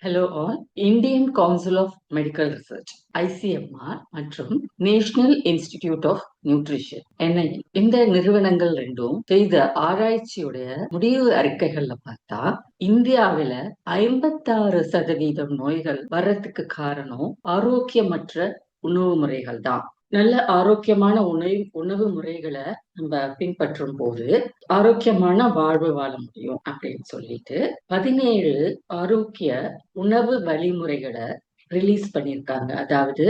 Hello all. Indian Council of Medical Research ICMR மற்றும் National Institute of Nutrition NI இந்த நிறுவனங்கள் ரெண்டும் செய்த ஆராய்ச்சியுடைய முடிவு அறிக்கைகள்ல பார்த்தா இந்தியாவில 56% நோய்கள் வர்றதுக்கு காரணம் ஆரோக்கியமற்ற உணவு முறைகள் தான். நல்ல ஆரோக்கியமான உணவு முறைகளை நம்ம பின்பற்றும் போது ஆரோக்கியமான வாழ்வு வாழ முடியும் அப்படின்னு சொல்லிட்டு 17 ஆரோக்கிய உணவு வழிமுறைகளை ரிலீஸ் பண்ணியிருக்காங்க. அதாவது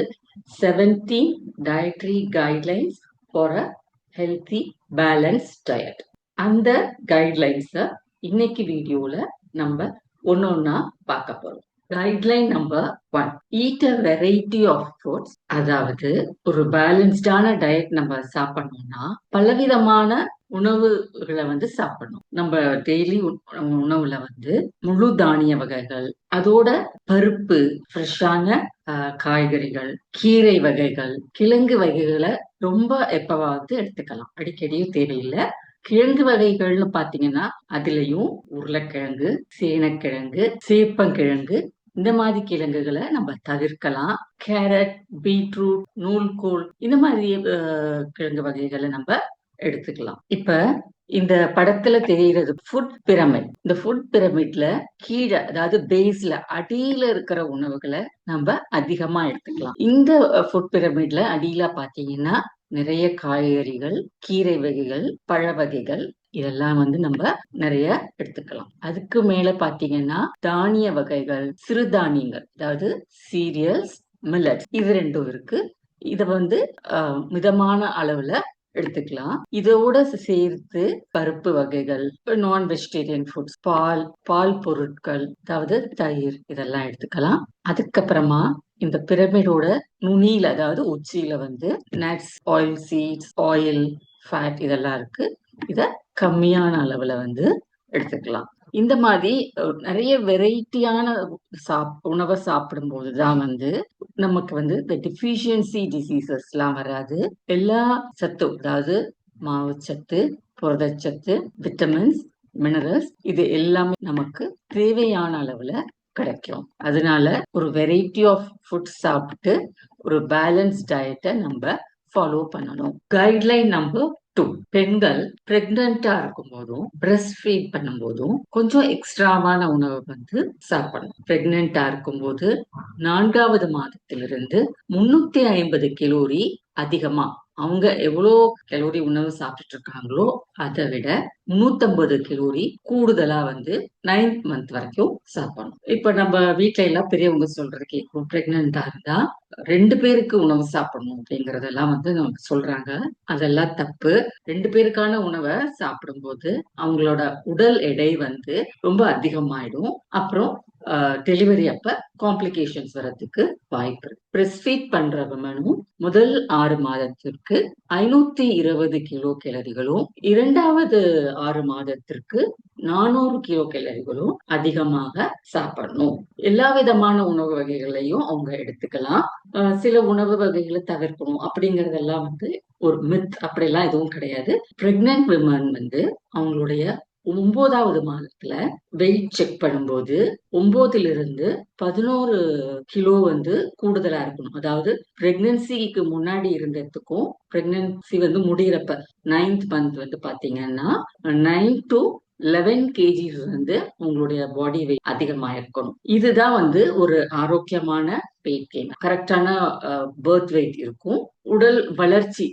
17 dietary guidelines for a healthy balance diet. அந்த கைட்லைன்ஸை இன்னைக்கு வீடியோல நம்ம ஒன்னொன்னா பார்க்க போறோம். Guideline number 1, eat a variety of foods. அதாவது ஒரு பேலன்ஸ்டான டயட் நம்ம சாப்பிடணும்னா பலவிதமான உணவுகளை சாப்பிடணும். நம்ம டெய்லி உணவுல முழு தானிய வகைகள், அதோட பருப்பு, ஃப்ரெஷ்ஷான காய்கறிகள், கீரை வகைகள், கிழங்கு வகைகளை ரொம்ப எப்பவாவது எடுத்துக்கலாம், அடிக்கடியும் தேவையில்லை. கிழங்கு வகைகள்னு பாத்தீங்கன்னா அதுலயும் உருளைக்கிழங்கு, சேனக்கிழங்கு, சேப்பங்கிழங்கு, இந்த மாதிரி கிழங்குகளை நம்ம தவிர்க்கலாம். கேரட், பீட்ரூட், நூல்கோல், இந்த மாதிரி கிழங்கு வகைகளை நம்ம எடுத்துக்கலாம். இப்ப இந்த படத்துல தெரிகிறது ஃபுட் பிரமிட். இந்த ஃபுட் பிரமிட்ல கீழே, அதாவது பேஸ்ல அடியில இருக்கிற உணவுகளை நம்ம அதிகமா எடுத்துக்கலாம். இந்த ஃபுட் பிரமிட்ல அடியில பாத்தீங்கன்னா நிறைய காய்கறிகள், கீரை வகைகள், பழ வகைகள், இதெல்லாம் நம்ம நிறைய எடுத்துக்கலாம். அதுக்கு மேல பாத்தீங்கன்னா தானிய வகைகள், சிறுதானியங்கள், அதாவது சீரியல்ஸ், மில்லட்ஸ், இது ரெண்டும் இருக்கு. இத மிதமான அளவுல எடுத்துக்கலாம். இதோட சேர்த்து பருப்பு வகைகள், நான் வெஜிடேரியன் ஃபுட்ஸ், பால் பொருட்கள், அதாவது தயிர், இதெல்லாம் எடுத்துக்கலாம். அதுக்கப்புறமா இந்த பிரமிடோட நுனியில, அதாவது உச்சியில nuts, oil seeds, oil, fat, இதெல்லாம் இருக்கு. இத கம்மியான அளவுல எடுத்துக்கலாம். இந்த மாதிரி நிறைய வெரைட்டியான உணவை சாப்பிடும் போதுதான் நமக்கு இந்த டெஃபிஷியன்சி டிசீசஸ் எல்லாம் வராது. எல்லா சத்தும், அதாவது மாவுச்சத்து, புரதச்சத்து, விட்டமின்ஸ், மினரல்ஸ், இது எல்லாமே நமக்கு தேவையான அளவுல கிடைக்கும். அதனால ஒரு வெரைட்டி ஆஃப் ஃபுட் சாப்பிட்டு ஒரு பேலன்ஸ் டயட்டை நம்ம ஃபாலோ பண்ணணும். கைட்லைன் நம்பர் 2, பெண்கள் பிரெக்னண்டா இருக்கும் போதும் பிரஸ்ட் ஃபீட் பண்ணும் போதும் கொஞ்சம் எக்ஸ்ட்ராவான உணவு சாப்பிடணும். பிரெக்னண்டா இருக்கும் போது 4வது மாதத்திலிருந்து 350 கலோரி அதிகமா, அவங்க எவ்வளோ கலோரி உணவு சாப்பிட்டு இருக்காங்களோ அதை விட 350 கலோரி கூடுதலா 9th மந்த் வரைக்கும் சாப்பிடணும். இப்ப நம்ம வீட்டுல எல்லாம் பெரியவங்க சொல்றது கேட்கும், பிரெக்னண்டா இருந்தா 2 பேருக்கு உணவு சாப்பிடணும் அப்படிங்கறதெல்லாம் நமக்கு சொல்றாங்க. அதெல்லாம் தப்பு. 2 பேருக்கான உணவை சாப்பிடும் போது அவங்களோட உடல் எடை ரொம்ப அதிகமாயிடும். அப்புறம் டெலிவரி அப்ப காம்ப்ளிகேஷன்ஸ் வர்றதுக்கு வாய்ப்பு இருக்கு. பிரஸ்ட் ஃபீட் பண்ற விமனும் முதல் 6 மாதத்திற்கு 520 கிலோ கேலரிகளும், 2வது 6 மாதத்திற்கு 400 கிலோ கேலரிகளும் அதிகமாக சாப்பிடணும். எல்லா விதமான உணவு வகைகளையும் அவங்க எடுத்துக்கலாம். சில உணவு வகைகளை தவிர்க்கணும் அப்படிங்கறதெல்லாம் ஒரு மித். அப்படிலாம் எதுவும் கிடையாது. பிரெக்னன்ட் விமன் அவங்களுடைய 9வது மாதத்துல வெயிட் செக் பண்ணும்போது 9லிருந்து 11 கிலோ கூடுதலா இருக்கணும். அதாவது பிரெக்னன்சிக்கு முன்னாடி இருந்ததுக்கும் பிரெக்னன்சி முடியறப்ப 9th மந்த் பாத்தீங்கன்னா 9 to 11 கேஜிஸ் உங்களுடைய பாடி வெயிட் அதிகமா இருக்கணும். இதுதான் ஒரு ஆரோக்கியமான வெயிட் கெயின். கரெக்டான பர்த் வெயிட் இருக்கும். உடல் வளர்ச்சி,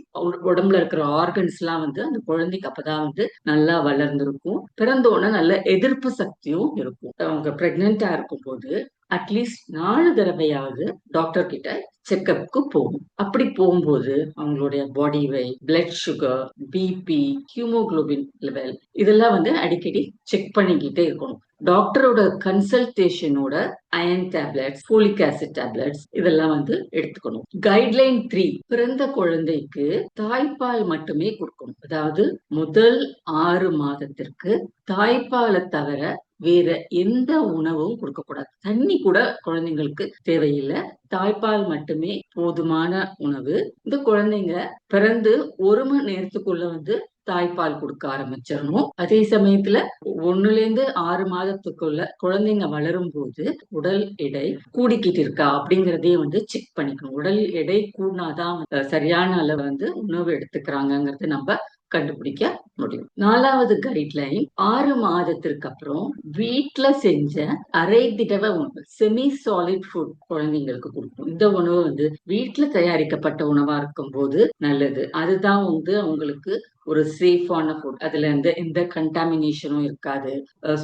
உடம்புல இருக்கிற ஆர்கன்ஸ் எல்லாம் அந்த குழந்தைக்கு அப்பதான் நல்லா வளர்ந்துருக்கும். பிறந்தோடனே நல்ல எதிர்ப்பு சக்தியும் இருக்கும். அவங்க பிரெக்னண்டா இருக்கும் போது அட்லீஸ்ட் 4 தடவையாவது டாக்டர் கிட்ட செக்அப்க்கு போகும். அப்படி போகும்போது அவங்களுடைய body weight, blood sugar, BP, haemoglobin level, இதெல்லாம் அடிக்கடி செக் பண்ணிக்கிட்டே இருக்கணும். டாக்டரோட கன்சல்டேஷனோட iron tablets, folic acid tablets, இதெல்லாம் எடுத்துக்கணும். கைட்லைன் 3, பிறந்த குழந்தைக்கு தாய்ப்பால் மட்டுமே கொடுக்கணும். அதாவது முதல் 6 மாதத்திற்கு தாய்ப்பாலை தவிர வேற எந்த உணவும் கொடுக்க கூடாது. தண்ணி கூட குழந்தைங்களுக்கு தேவையில்லை. தாய்ப்பால் மட்டுமே போதுமான உணவு. இந்த குழந்தைங்க பிறந்து 1 மணி நேரத்துக்குள்ள தாய்ப்பால் கொடுக்க ஆரம்பிச்சிடணும். அதே சமயத்துல 1 to 6 மாதத்துக்குள்ள குழந்தைங்க வளரும் போது உடல் எடை கூடிக்கிட்டு இருக்கா அப்படிங்கறதே செக் பண்ணிக்கணும். உடல் எடை கூடினாதான் சரியான அளவு உணவு எடுத்துக்கிறாங்கிறது நம்ம கண்டுபிடிக்க முடியும். 4வது கைட்லைன், 6 மாதத்திற்கு அப்புறம் வீட்டுல செஞ்ச அரை திடவ உணவு, செமி சாலிட் ஃபுட் குழந்தைங்களுக்கு கொடுக்கணும். இந்த உணவு வீட்டுல தயாரிக்கப்பட்ட உணவா இருக்கும் போது நல்லது. அதுதான் அவங்களுக்கு ஒரு சேஃபான ஃபுட். அதுல எந்த கண்டாமினேஷனும் இருக்காது.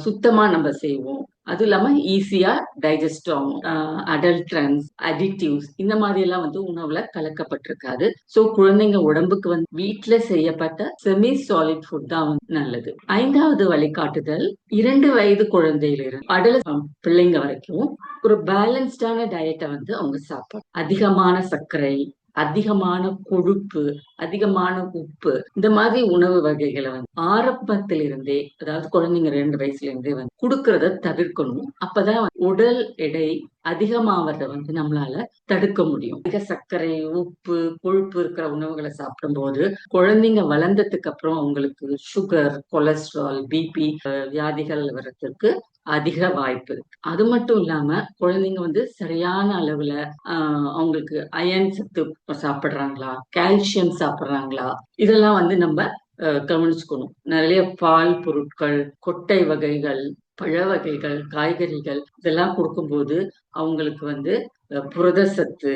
சுத்தமா நம்ம செய்வோம். அது இல்லாம ஈஸியா டைஜஸ்ட் ஆகும். அடல்ட்ரன்ஸ், அடிட்டிவ்ஸ் இந்த மாதிரி எல்லாம் உணவுல கலக்கப்பட்டிருக்காது. சோ குழந்தைங்க உடம்புக்கு வீட்டுல செய்யப்பட்ட செமி சாலிட் ஃபுட் தான் நல்லது. 5வது வழிகாட்டுதல், 2 வயது குழந்தையிலிருந்து பிள்ளைங்க வரைக்கும் ஒரு பேலன்ஸ்டான டயட்டை அவங்க சாப்பிடணும். அதிகமான சர்க்கரை, அதிகமான கொழுப்பு, அதிகமான உப்பு இந்த மாதிரி உணவு வகைகளை ஆரம்பத்திலிருந்தே, அதாவது குழந்தைங்க 2 வயசுல இருந்தே கொடுக்கறத தவிர்க்கணும். அப்பதான் உடல் எடை அதிகமாவதை நம்மளால தடுக்க முடியும். அதிக சர்க்கரை, உப்பு, கொழுப்பு இருக்கிற உணவுகளை சாப்பிடும் போது குழந்தைங்க வளர்ந்ததுக்கு அப்புறம் அவங்களுக்கு சுகர், கொலஸ்ட்ரால், பிபி வியாதிகள் வர்றதுக்கு அதிக வாய்ப்பு. அது மட்டும் இல்லாம குழந்தைங்க சரியான அளவுல அவங்களுக்கு அயன் சத்து சாப்பிடுறாங்களா, கால்சியம் சாப்பிடுறாங்களா, இதெல்லாம் நம்ம கவனிச்சுக்கணும். நிறைய பால் பொருட்கள், கொட்டை வகைகள், பழ வகைகள், காய்கறிகள் இதெல்லாம் கொடுக்கும்போது அவங்களுக்கு புரத சத்து,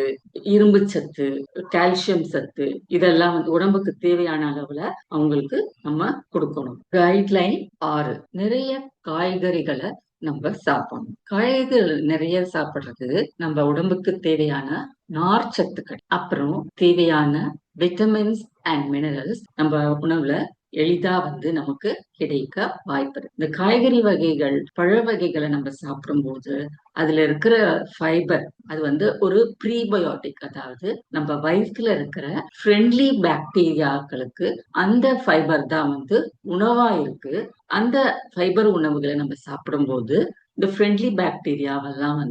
இரும்பு சத்து, கால்சியம் சத்து இதெல்லாம் உடம்புக்கு தேவையான அளவுல அவங்களுக்கு நம்ம கொடுக்கணும். கைட்லைன் 6, நிறைய காய்கறிகளை நம்ம சாப்பிடணும். காய்கறிகள் நிறைய சாப்பிடுறது நம்ம உடம்புக்கு தேவையான நார் சத்துக்கள், அப்புறம் தேவையான விட்டமின்ஸ் அண்ட் மினரல்ஸ் நம்ம உணவுல எளிதா நமக்கு கிடைக்க வாய்ப்பு இருக்கு. இந்த காய்கறி வகைகள், பழ வகைகளை நம்ம சாப்பிடும் போது அதுல இருக்கிற ஃபைபர் அது ஒரு ப்ரீபயோட்டிக், அதாவது நம்ம வயிற்றுல இருக்கிற ஃப்ரெண்ட்லி பாக்டீரியாக்களுக்கு அந்த ஃபைபர் தான் உணவா இருக்கு. அந்த ஃபைபர் உணவுகளை நம்ம சாப்பிடும் போது இந்த ஃப்ரெண்ட்லி பாக்டீரியாவெல்லாம்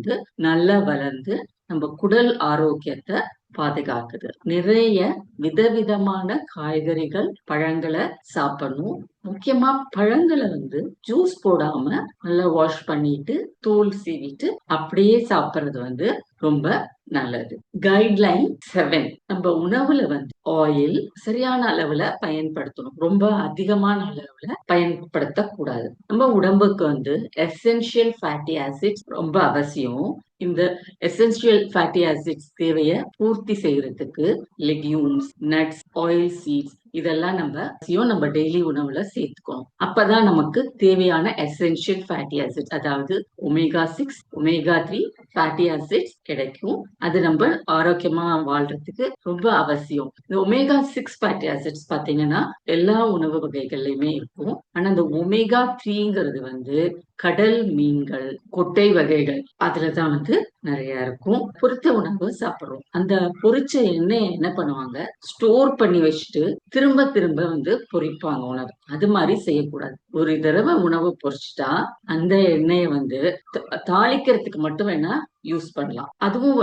நல்லா வளர்ந்து நம்ம குடல் ஆரோக்கியத்தை பாதுகாக்குது. நிறைய விதவிதமான காய்கறிகள், பழங்களை சாப்பிடணும். முக்கியமா பழங்களை ஜூஸ் போடாம நல்லா வாஷ் பண்ணிட்டு தோல் சீவிட்டு அப்படியே சாப்பிடுறது ரொம்ப நல்லது. கைட்லைன் 7, நம்ம உணவுல ஆயில் சரியான அளவுல பயன்படுத்தணும். ரொம்ப அதிகமான அளவுல பயன்படுத்த கூடாது. நம்ம உடம்புக்கு எசென்ஷியல் ஃபேட்டி ஆசிட்ஸ் ரொம்ப அவசியம். இந்த எசென்ஷியல் ஃபேட்டி ஆசிட்ஸ் தேவையை பூர்த்தி செய்யறதுக்கு லெக்யூம்ஸ், நட்ஸ், ஆயில் சீட்ஸ் இதெல்லாம் நம்ம டெய்லி உணவுல சேர்த்துக்கணும். அப்பதான் நமக்கு தேவையான எசென்ஷியல் ஃபேட்டி ஆசிட்ஸ், அதாவது omega-6, omega-3 ஃபேட்டி ஆசிட்ஸ் கிடைக்கும். அது நம்ம ஆரோக்கியமா வாழ்றதுக்கு ரொம்ப அவசியம். இந்த omega-6 ஃபேட்டி ஆசிட்ஸ் பாத்தீங்கன்னா எல்லா உணவு வகைகள்லயுமே இருக்கும். ஆனா இந்த omega-3ங்கிறது கடல் மீன்கள், கொட்டை வகைகள் அதுலதான் நிறைய இருக்கும். பொரித்த உணவு சாப்பிடுறோம். அந்த பொரிச்ச எண்ணெயை என்ன பண்ணுவாங்க, ஸ்டோர் பண்ணி வச்சுட்டு திரும்ப திரும்ப பொரிப்பாங்க உணவு. அது மாதிரி செய்யக்கூடாது. ஒரு தடவை உணவு பொரிச்சுட்டா அந்த எண்ணெயை தாளிக்கிறதுக்கு மட்டும் வேணா யூஸ் பண்ணலாம். அதுவும்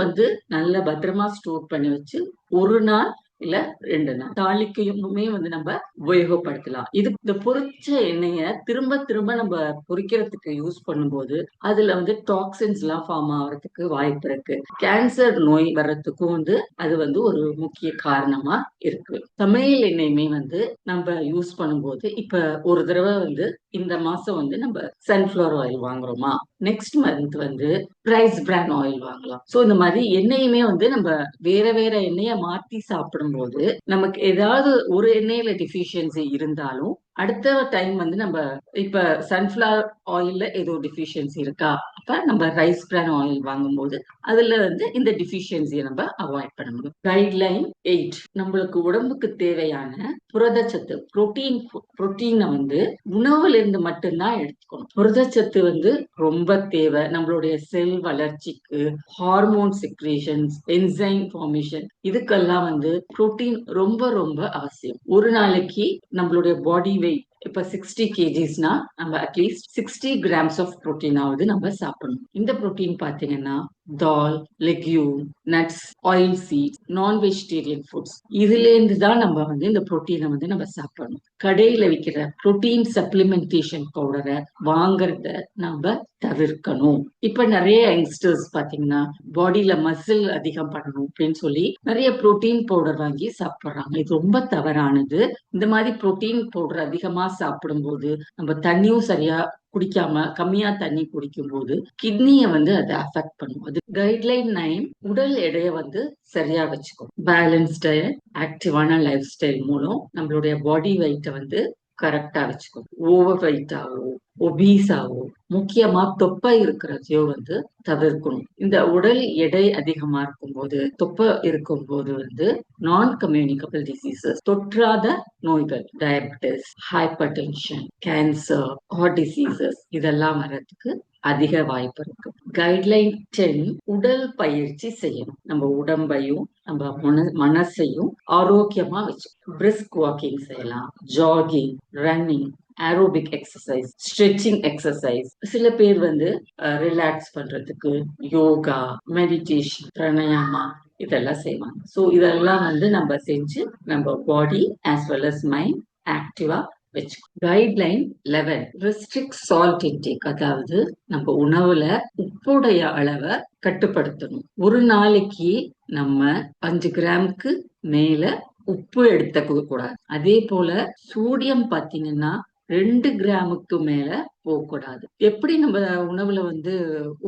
நல்ல பத்திரமா ஸ்டோர் பண்ணி வச்சு 1 நாள் இல்ல 2 நாள் தாளிக்கையுமே நம்ம உபயோகப்படுத்தலாம். இது இந்த பொரிச்ச எண்ணெய திரும்ப திரும்ப நம்ம பொரிக்கிறதுக்கு யூஸ் பண்ணும்போது அதுல டாக்ஸின்ஸ் எல்லாம் ஃபார்ம் ஆகிறதுக்கு வாய்ப்பு இருக்கு. கேன்சர் நோய் வர்றதுக்கும் அது ஒரு முக்கிய காரணமா இருக்கு. சமையல் எண்ணெயுமே நம்ம யூஸ் பண்ணும்போது இப்ப ஒரு தடவை இந்த மாசம் நம்ம சன்ஃபிளவர் ஆயில் வாங்குறோமா, next month rice bran oil வாங்கலாம். சோ இந்த மாதிரி எண்ணெயுமே நம்ம வேற வேற எண்ணெய மாத்தி சாப்பிடும் போது நமக்கு ஏதாவது ஒரு எண்ணெயில டிஃபிஷியன்சி இருந்தாலும் அடுத்த டைம் நம்ம இப்ப சன்ஃபிளவர் ஆயில்ல ஏதோ டிஃபிஷியன்சி இருக்கா, அப்ப நம்ம ரைஸ் பிரான் ஆயில் வாங்கும் போது அதுல இந்த டிஃபிஷியன்சியை நம்ம அவாய்ட் பண்ண முடியும். கைட்லைன் 8, நம்மளுக்கு உடம்புக்கு தேவையான புரதச்சத்து, புரோட்டீனை உணவுல இருந்து மட்டும்தான் எடுத்துக்கணும். புரதச்சத்து ரொம்ப தேவை நம்மளுடைய செல் வளர்ச்சிக்கு, ஹார்மோன் செக்ரேஷன்ஸ், என்சைம் ஃபார்மேஷன் இதுக்கெல்லாம் புரோட்டீன் ரொம்ப ரொம்ப அவசியம். ஒரு நாளைக்கு நம்மளுடைய பாடி வெயிட் இப்ப 60 kgsனா நம்ம அட்லீஸ்ட் 60 grams ஆஃப் புரோட்டீனாவது நம்ம சாப்பிடணும். இந்த புரோட்டீன் பாத்தீங்கன்னா தால், லெக்யூம், நட்ஸ், ஆயில் சீட்ஸ், நான் வெஜிடேரியன் ஃபுட்ஸ். இதுல இருந்து தான் நம்ம வந்து இந்த புரோட்டீனை வந்து நம்ம சாப்பிடணும். கடையில விற்கிற புரோட்டீன் சப்ளிமெண்டேஷன் பவுடரை வாங்குறத நம்ம தவிர்க்கணும். இப்ப நிறைய யங்ஸ்டர்ஸ் பாத்தீங்கன்னா பாடியில மசில் அதிகம் பண்ணணும் அப்படின்னு சொல்லி நிறைய புரோட்டீன் பவுடர் வாங்கி சாப்பிடுறாங்க. இது ரொம்ப தவறானது. இந்த மாதிரி புரோட்டீன் பவுடர் அதிகமா சாப்பிடும்போது நம்ம தண்ணியும் சரியா குடிக்காம கம்மியா தண்ணி குடிக்கும் போது கிட்னியை வந்து அதை அஃபெக்ட் பண்ணும். அது கைட்லைன் 9 உடல் எடையை வந்து சரியா வச்சுக்கும். பேலன்ஸ் டயட், ஆக்டிவான லைஃப் ஸ்டைல் மூலம் நம்மளுடைய பாடி வெயிட்டை வந்து கரெக்டா வச்சுக்கும். ஓவர் வெயிட் ஆகும், ஒபீஸ் ஆகும், முக்கியமா தொப்பை இருக்கிறதையோ வந்து தவிர்க்கணும். இந்த உடல் எடை அதிகமா இருக்கும்போது தொப்பை இருக்கும்போது வந்து நான் கம்யூனிகபிள் டிசீசஸ், தொற்றாத நோய்கள், diabetes, hypertension, cancer, heart diseases இதெல்லாம் வர்றதுக்கு அதிக வாய்ப்பு இருக்கு. கைட்லைன் 10 உடல் பயிற்சி செய்யணும். நம்ம உடம்பையும் நம்ம மனசையும் ஆரோக்கியமா வச்சு பிரிஸ்க் வாக்கிங் செய்யலாம், jogging, running, aerobic exercise, stretching exercise. சில பேர் வந்து ரிலாக்ஸ் பண்றதுக்கு யோகா, மெடிடேஷன், பிராணாயாமா இதெல்லாம் செய்வாங்க. சோ இதெல்லாம் வந்து நம்ம செஞ்சு நம்ம body as well as mind ஆக்டிவா வச்சு. கைட்லைன் 11 ரெஸ்ட்ரிக்ட் சால்ட் இன்டேக், அதாவது நம்ம உணவுல உப்புடைய அளவை கட்டுப்படுத்தணும். ஒரு நாளைக்கு நம்ம 5 கிராமுக்கு மேல உப்பு எடுத்துக்க கூடாது. அதே போல சோடியம் பாத்தீங்கன்னா 2 கிராமுக்கு மேல போகக்கூடாது. எப்படி நம்ம உணவுல வந்து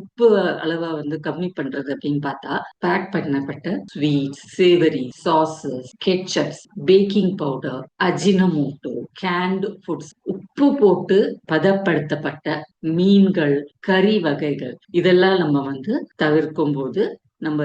உப்பு அளவை வந்து கம்மி பண்றது அப்படின்னு பார்த்தா, பேக் பண்ணப்பட்ட sweets, savoury, sauces, ketchups, baking powder, Ajinomoto, canned foods, உப்பு போட்டு பதப்படுத்தப்பட்ட மீன்கள், கறி வகைகள் இதெல்லாம் நம்ம வந்து தவிர்க்கும் போது நம்ம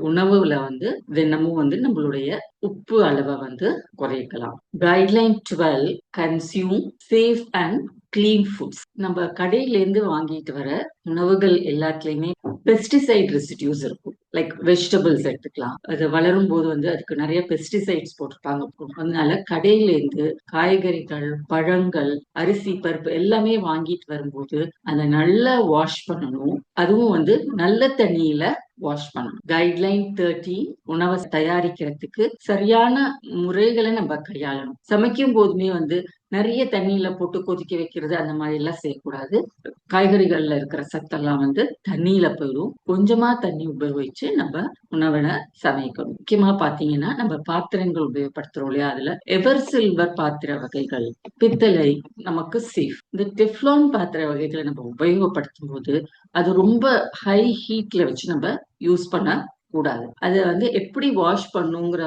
உணவுல வந்து தினமும் வந்து நம்மளுடைய உப்பு அளவை வந்து குறைக்கலாம். Guideline 12 consume safe and clean foods. நம்ம கடையில இருந்து வாங்கிட்டு வர உணவுகள் எல்லாத்துலயுமே பெஸ்டிசைட் ரெசிடியூஸ் இருக்கும். லைக் வெஜிடபிள்ஸ் எடுத்துக்கலாம், அது வளரும் போது வந்து அதுக்கு நிறைய பெஸ்டிசைட்ஸ் போட்டிருப்பாங்க. அதனால கடையில இருந்து காய்கறிகள், பழங்கள், அரிசி, பருப்பு எல்லாமே வாங்கிட்டு வரும்போது அதை நல்லா வாஷ் பண்ணணும். அதுவும் வந்து நல்ல தண்ணியில வாஷ் பண்ணணும். கைட்லைன் 13 உணவை தயாரிக்கிறதுக்கு சரியான முறைகளை நம்ம கையாளணும். சமைக்கும் போதுமே வந்து நிறைய தண்ணியில போட்டு கொதிக்க வைக்கிறது அந்த மாதிரி எல்லாம் செய்யக்கூடாது. காய்கறிகள்ல இருக்கிற சத்தெல்லாம் வந்து தண்ணியில போயிடும். கொஞ்சமா தண்ணி உபயோகிச்சு நம்ம உணவை சமைக்கணும். முக்கியமா பாத்தீங்கன்னா நம்ம பாத்திரங்கள் உபயோகப்படுத்துறோம் இல்லையா, அதுல எவர் சில்வர் பாத்திர வகைகள், பித்தளை நமக்கு சேஃப். இந்த டெஃப்லான் பாத்திர வகைகளை நம்ம உபயோகப்படுத்தும் போது அது ரொம்ப ஹை ஹீட்ல வச்சு நம்ம யூஸ் பண்ண கூடாது. அத வந்து எப்படி வாஷ் பண்ணுங்கிற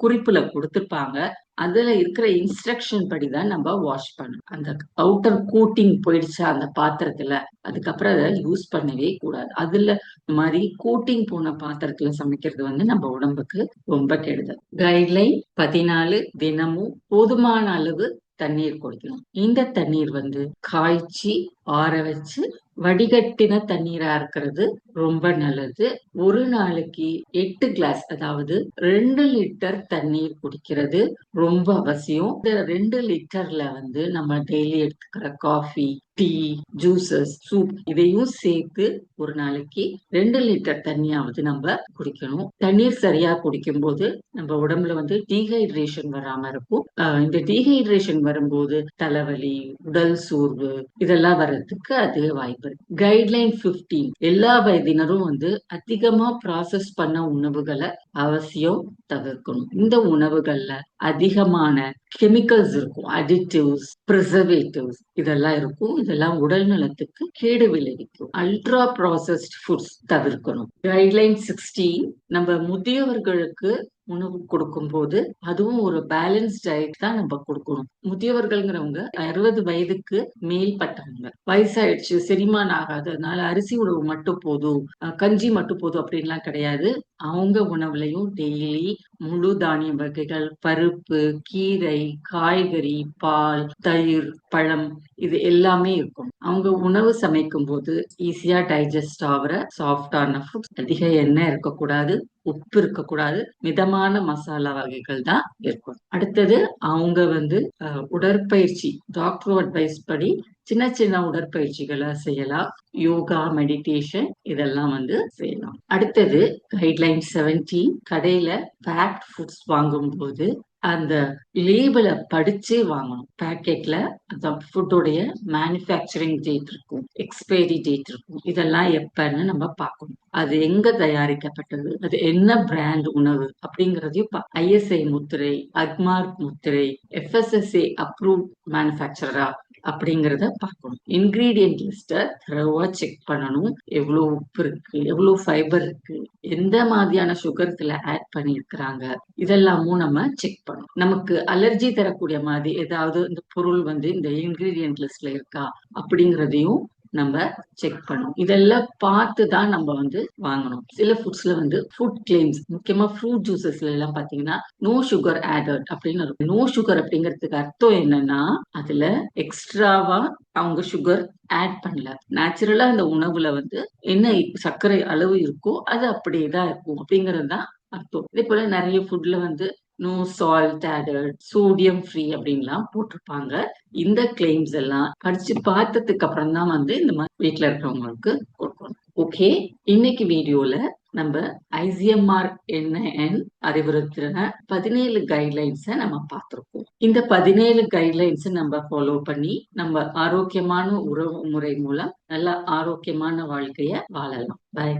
குறிப்புல கொடுத்திருப்பாங்க. அதுல இருக்கிற இன்ஸ்ட்ரக்ஷன் படிதான் நம்ம வாஷ் பண்ணணும். அந்த அவுட்டர் கோட்டிங் போயிடுச்சா அந்த பாத்திரத்துல, அதுக்கப்புறம் அதை யூஸ் பண்ணவே கூடாது. அதுல இந்த மாதிரி கோட்டிங் போன பாத்திரத்துல சமைக்கிறது வந்து நம்ம உடம்புக்கு ரொம்ப கெடுதல். கைட்லைன் 14 தினமும் போதுமான அளவு தண்ணீர் குடிக்கணும். இந்த தண்ணீர் வந்து காய்ச்சி ஆற வச்சு வடிகட்டின தண்ணீரா இருக்கிறது ரொம்ப நல்லது. ஒரு நாளைக்கு 8 கிளாஸ், அதாவது 2 லிட்டர் தண்ணீர் குடிக்கிறது ரொம்ப அவசியம். இந்த 2 லிட்டர்ல வந்து நம்ம டெய்லி எடுத்துக்கிற காஃபி, டீ, ஜூசஸ், சூப் இதையும் சேர்த்து ஒரு நாளைக்கு 2 லிட்டர் தண்ணியாவது நம்ம குடிக்கணும். தண்ணீர் சரியா குடிக்கும் போது நம்ம உடம்புல வந்து டீஹைட்ரேஷன் வராம இருக்கும். இந்த டீஹைட்ரேஷன் வரும்போது தலைவலி, உடல் சோர்வு இதெல்லாம் வர்றதுக்கு அதிக வாய்ப்பு இருக்கு. கைட்லைன் 15 எல்லா வயதினரும் வந்து அதிகமா ப்ராசஸ் பண்ண உணவுகளை அவசியம் தவிர்க்கணும். இந்த உணவுகள்ல அதிகமான கெமிக்கல்ஸ் இருக்கும், அடிட்டிவ்ஸ், ப்ரிசர்வேட்டிவ்ஸ் இதெல்லாம் இருக்கும். இதெல்லாம் உடல் நலத்துக்கு கேடு விளைவிக்கும். அல்ட்ரா ப்ராசஸ்ட் ஃபுட்ஸ் தவிர்க்கணும். கைட்லைன் 16 நம்ம முதியவர்களுக்கு உணவு கொடுக்கும் போது அதுவும் ஒரு பேலன்ஸ் டயட் தான் நம்ம கொடுக்கணும். முதியவர்கள்ங்கிறவங்க 60 வயதுக்கு மேல்பட்டவங்க. வயசாயிடுச்சு, செரிமானம் ஆகாது, அதனால அரிசி உணவு மட்டும் போதும், கஞ்சி மட்டும் போதும் அப்படின்லாம் கிடையாது. அவங்க உணவுலையும் டெய்லி முழு தானிய வகைகள், பருப்பு, கீரை, காய்கறி, பால், தயிர், பழம் இது எல்லாமே இருக்கும். அவங்க உணவு சமைக்கும் போது ஈஸியா டைஜஸ்ட் ஆகுற சாஃப்டான ஃபுட்ஸ், அதிக எண்ணெய் இருக்கக்கூடாது, உப்பு இருக்கக்கூடாது, மிதமான மசாலா வகைகள் தான் இருக்கும். அடுத்தது அவங்க உடற்பயிற்சி டாக்டர் அட்வைஸ் படி சின்ன சின்ன உடற்பயிற்சிகளை செய்யலாம். யோகா, மெடிடேஷன் இதெல்லாம் செய்யலாம். அடுத்தது கைட்லைன் 17, கடையில பேக்ட் ஃபுட்ஸ் வாங்கும் போது அந்த லேபிள படிச்சு வாங்கணும். பேக்கெட்ல அந்த ஃபுட்டோடைய மேனுஃபேக்சரிங் டேட் இருக்கும், எக்ஸ்பைரி டேட் இருக்கும். இதெல்லாம் எப்பன்னு நம்ம பார்க்கணும். அது எங்க தயாரிக்கப்பட்டது, அது என்ன பிராண்ட் உணவு அப்படிங்கறதையும் ISI முத்திரை, அக்மார்க் முத்திரை, FSSA அப்ரூவ் மேனுஃபேக்சரரா அப்படிங்கறத பார்க்கணும். இன்கிரீடியன்ட் லிஸ்ட தரவா செக் பண்ணணும். எவ்வளவு உப்பு இருக்கு, எவ்வளவு ஃபைபர் இருக்கு, எந்த மாதிரியான சுகர் இதுல ஆட் பண்ணிருக்கிறாங்க, இதெல்லாமும் நம்ம செக் பண்ணணும். நமக்கு அலர்ஜி தரக்கூடிய மாதிரி ஏதாவது இந்த பொருள் இந்த இன்கிரீடியன்ட் லிஸ்ட்ல இருக்கா அப்படிங்கறதையும் நம்ம செக் பண்ணணும். இதெல்லாம் பார்த்து தான் நம்ம வாங்கணும். சில ஃபுட்ஸ்ல ஃபுட் கிளைம்ஸ், முக்கியமா ஃப்ரூட் ஜூசஸ்ல எல்லாம் பாத்தீங்கன்னா நோ சுகர் ஆடட் அப்படின்னு இருக்கும். நோ சுகர் அப்படிங்கிறதுக்கு அர்த்தம் என்னன்னா அதுல எக்ஸ்ட்ராவா அவங்க சுகர் ஆட் பண்ணல. நேச்சுரலா இந்த உணவுல என்ன சர்க்கரை அளவு இருக்கோ அது அப்படியேதான் இருக்கும் அப்படிங்கிறது தான் அர்த்தம். இதே போல நிறைய ஃபுட்ல no salt added, sodium free அப்படின்லாம் போட்டிருப்பாங்க. இந்த கிளைம்ஸ் எல்லாம் படிச்சு பார்த்ததுக்கு அப்புறம் தான் இந்த மாதிரி வீட்டுல இருக்கிறவங்களுக்கு கொடுக்கணும். ஓகே, இன்னைக்கு வீடியோல நம்ம ICMR NIN அறிவுறுத்தின 17 கைட்லைன்ஸை நம்ம பார்த்திருக்கோம். இந்த 17 கைட்லைன்ஸை நம்ம ஃபாலோ பண்ணி நம்ம ஆரோக்கியமான உறவு முறை மூலம் நல்ல ஆரோக்கியமான வாழ்க்கைய வாழலாம். பை.